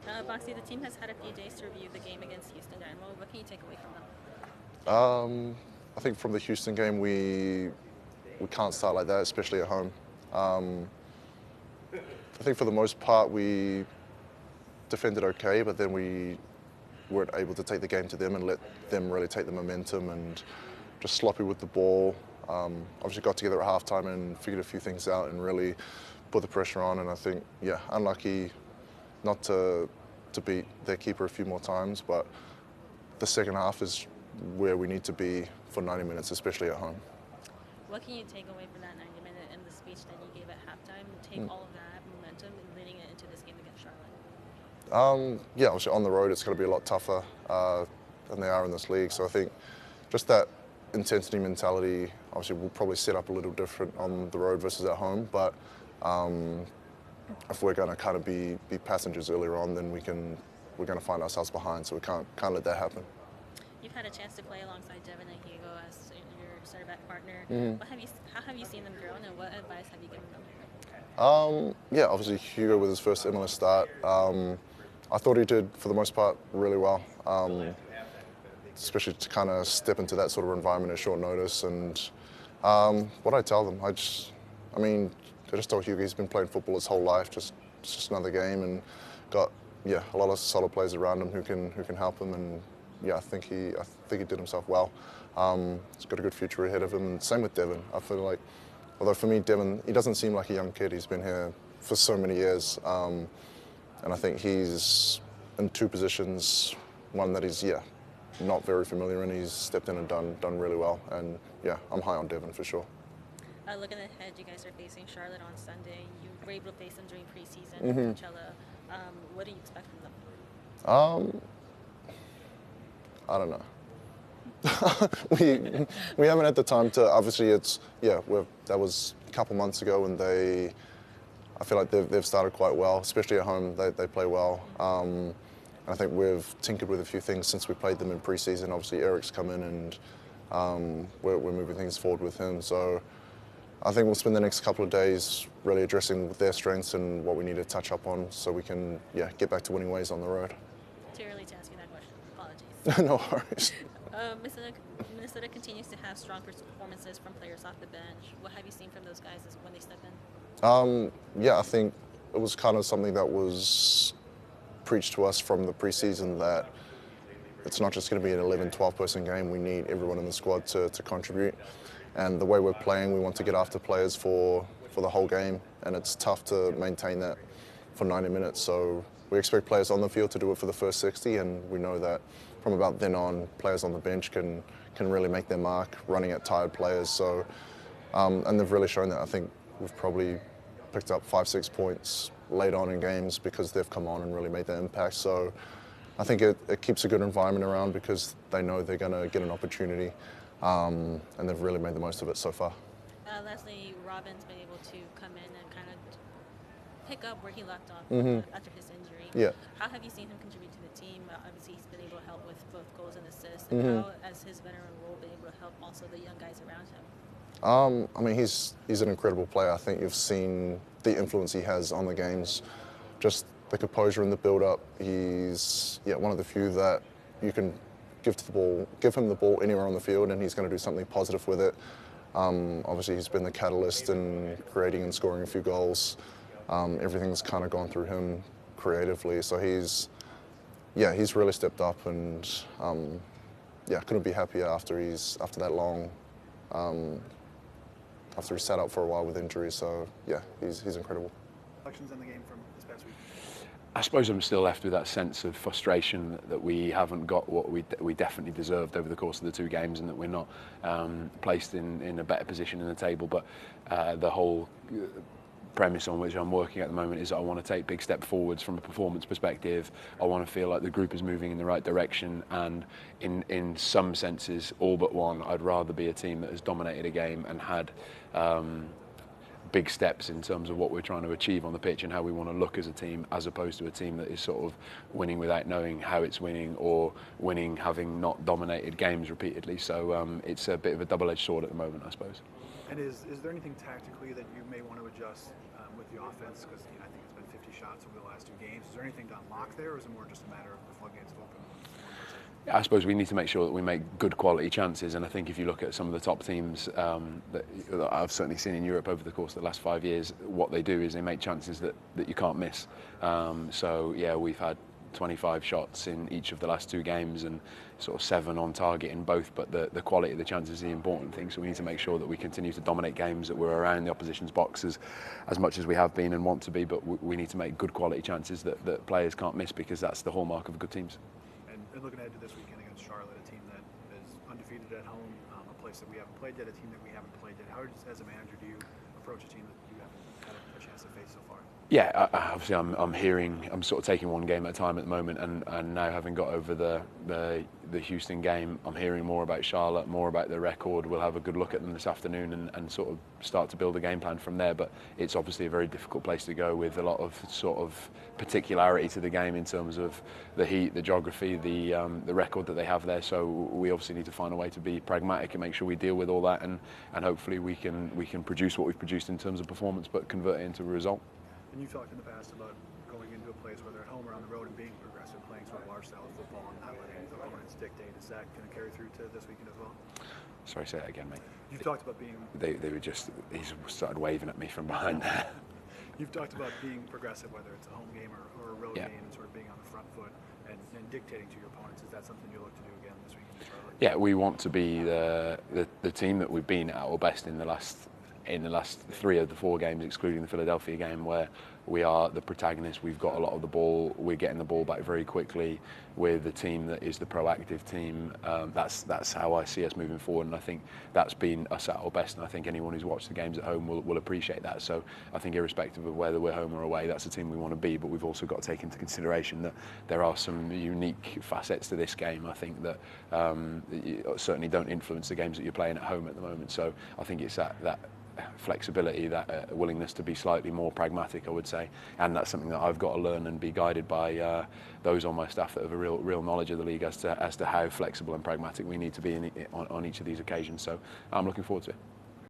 Boxy, the team has had a few days to review the game against Houston Dynamo. What can you take away from them? I think from the Houston game, we can't start like that, especially at home. I think for the most part we defended okay, but then we weren't able to take the game to them and let them really take the momentum, and just sloppy with the ball. Obviously got together at halftime and figured a few things out and really put the pressure on, and I think, yeah, unlucky not to beat their keeper a few more times, but the second half is where we need to be for 90 minutes, especially at home. What can you take away from that 90-minute and the speech that you gave at halftime? Take all of that momentum and leading it into this game against Charlotte. Yeah, obviously on the road it's going to be a lot tougher than they are in this league, so I think just that intensity mentality, obviously we'll probably set up a little different on the road versus at home, but if we're going to kind of be passengers earlier on, then we're going to find ourselves behind, so we can't let that happen. You've had a chance to play alongside Devin and Hugo as your center back partner. How have you seen them grow, and what advice have you given them? Yeah, obviously Hugo with his first MLS start, I thought he did for the most part really well, especially to kind of step into that sort of environment at short notice. And what I tell them, I just told Hugo he's been playing football his whole life, just another game, and got a lot of solid players around him who can help him, and I think he did himself well. He's got a good future ahead of him, and same with Devin. I feel like, although for me Devin, he doesn't seem like a young kid. He's been here for so many years, and I think he's in two positions. One that he's not very familiar in. He's stepped in and done really well, and I'm high on Devin for sure. Looking ahead, you guys are facing Charlotte on Sunday. You were able to face them during preseason at Coachella. What do you expect from them? I don't know. we haven't had the time to. Obviously, that was a couple months ago, and I feel like they've started quite well, especially at home. They play well. And I think we've tinkered with a few things since we played them in pre-season. Obviously, Eric's come in, and we're moving things forward with him. So I think we'll spend the next couple of days really addressing their strengths and what we need to touch up on, so we can get back to winning ways on the road. Too early to ask you that question. Apologies. No worries. Minnesota continues to have strong performances from players off the bench. What have you seen from those guys when they step in? I think it was kind of something that was preached to us from the preseason, that it's not just going to be an 11, 12-person game. We need everyone in the squad to contribute. And the way we're playing, we want to get after players for the whole game, and it's tough to maintain that for 90 minutes. So we expect players on the field to do it for the first 60, and we know that from about then on, players on the bench can really make their mark running at tired players. So, and they've really shown that. I think we've probably picked up 5-6 points late on in games because they've come on and really made their impact. So I think it keeps a good environment around because they know they're going to get an opportunity, and they've really made the most of it so far. Lastly, Robin's been able to come in and kind of pick up where he left off after his injury. Yeah. How have you seen him contribute to the team? Obviously, he's been able to help with both goals and assists. And how, as his veteran role, been able to help also the young guys around him? He's an incredible player. I think you've seen the influence he has on the games, just the composure in the build-up. He's one of the few that you can give him the ball anywhere on the field, and he's going to do something positive with it. Obviously, he's been the catalyst in creating and scoring a few goals. Everything's kind of gone through him creatively, so he's really stepped up, and couldn't be happier after that long. After he sat out for a while with injuries, so he's incredible. Reflections on the game from this past week. I suppose I'm still left with that sense of frustration that we haven't got what we definitely deserved over the course of the two games, and that we're not placed in a better position in the table. But the whole premise on which I'm working at the moment is that I want to take big steps forwards from a performance perspective. I want to feel like the group is moving in the right direction, and in some senses, all but one, I'd rather be a team that has dominated a game and had big steps in terms of what we're trying to achieve on the pitch and how we want to look as a team, as opposed to a team that is sort of winning without knowing how it's winning, or winning having not dominated games repeatedly. So it's a bit of a double-edged sword at the moment, I suppose. And is there anything tactically that you may want to adjust with the offense? Because I think it's been 50 shots over the last 2 games. Is there anything to unlock there, or is it more just a matter of the floodgates have opened? I suppose we need to make sure that we make good quality chances, and I think if you look at some of the top teams that I've certainly seen in Europe over the course of the last 5 years, what they do is they make chances that you can't miss. So yeah, we've had 25 shots in each of the last 2 games and sort of 7 on target in both, but the quality of the chances is the important thing, so we need to make sure that we continue to dominate games, that we're around the opposition's boxes as much as we have been and want to be, but we need to make good quality chances that players can't miss, because that's the hallmark of good teams. And looking ahead to this weekend against Charlotte, a team that is undefeated at home, a place that we haven't played yet, a team that we haven't played yet. How, as a manager, do you approach a team that you haven't had a chance to face so far? Yeah, obviously I'm sort of taking one game at a time at the moment, and now having got over the Houston game, I'm hearing more about Charlotte, more about their record. We'll have a good look at them this afternoon and sort of start to build a game plan from there, but it's obviously a very difficult place to go with a lot of sort of particularity to the game in terms of the heat, the geography, the record that they have there, so we obviously need to find a way to be pragmatic and make sure we deal with all that, and hopefully we can produce what we've produced in terms of performance, but convert it into a result. And you've talked in the past about going into a place, whether at home or on the road, and being progressive, playing sort of our style of football and not letting the opponents dictate. Is that going to carry through to this weekend as well? Sorry, say that again, mate. You've talked about being... They were just, he started waving at me from behind there. You've talked about being progressive, whether it's a home game or a road Yeah. game, and sort of being on the front foot and dictating to your opponents. Is that something you look to do again this weekend in Charlotte? Yeah, we want to be the team that we've been at our best in the last 3 of the 4 games, excluding the Philadelphia game, where we are the protagonists. We've got a lot of the ball. We're getting the ball back very quickly. We're the team that is the proactive team. That's how I see us moving forward, and I think that's been us at our best. And I think anyone who's watched the games at home will appreciate that. So I think irrespective of whether we're home or away, that's the team we want to be. But we've also got to take into consideration that there are some unique facets to this game. I think that certainly don't influence the games that you're playing at home at the moment. So I think it's that flexibility, that willingness to be slightly more pragmatic, I would say, and that's something that I've got to learn and be guided by those on my staff that have a real knowledge of the league as to how flexible and pragmatic we need to be on each of these occasions. So I'm looking forward to it.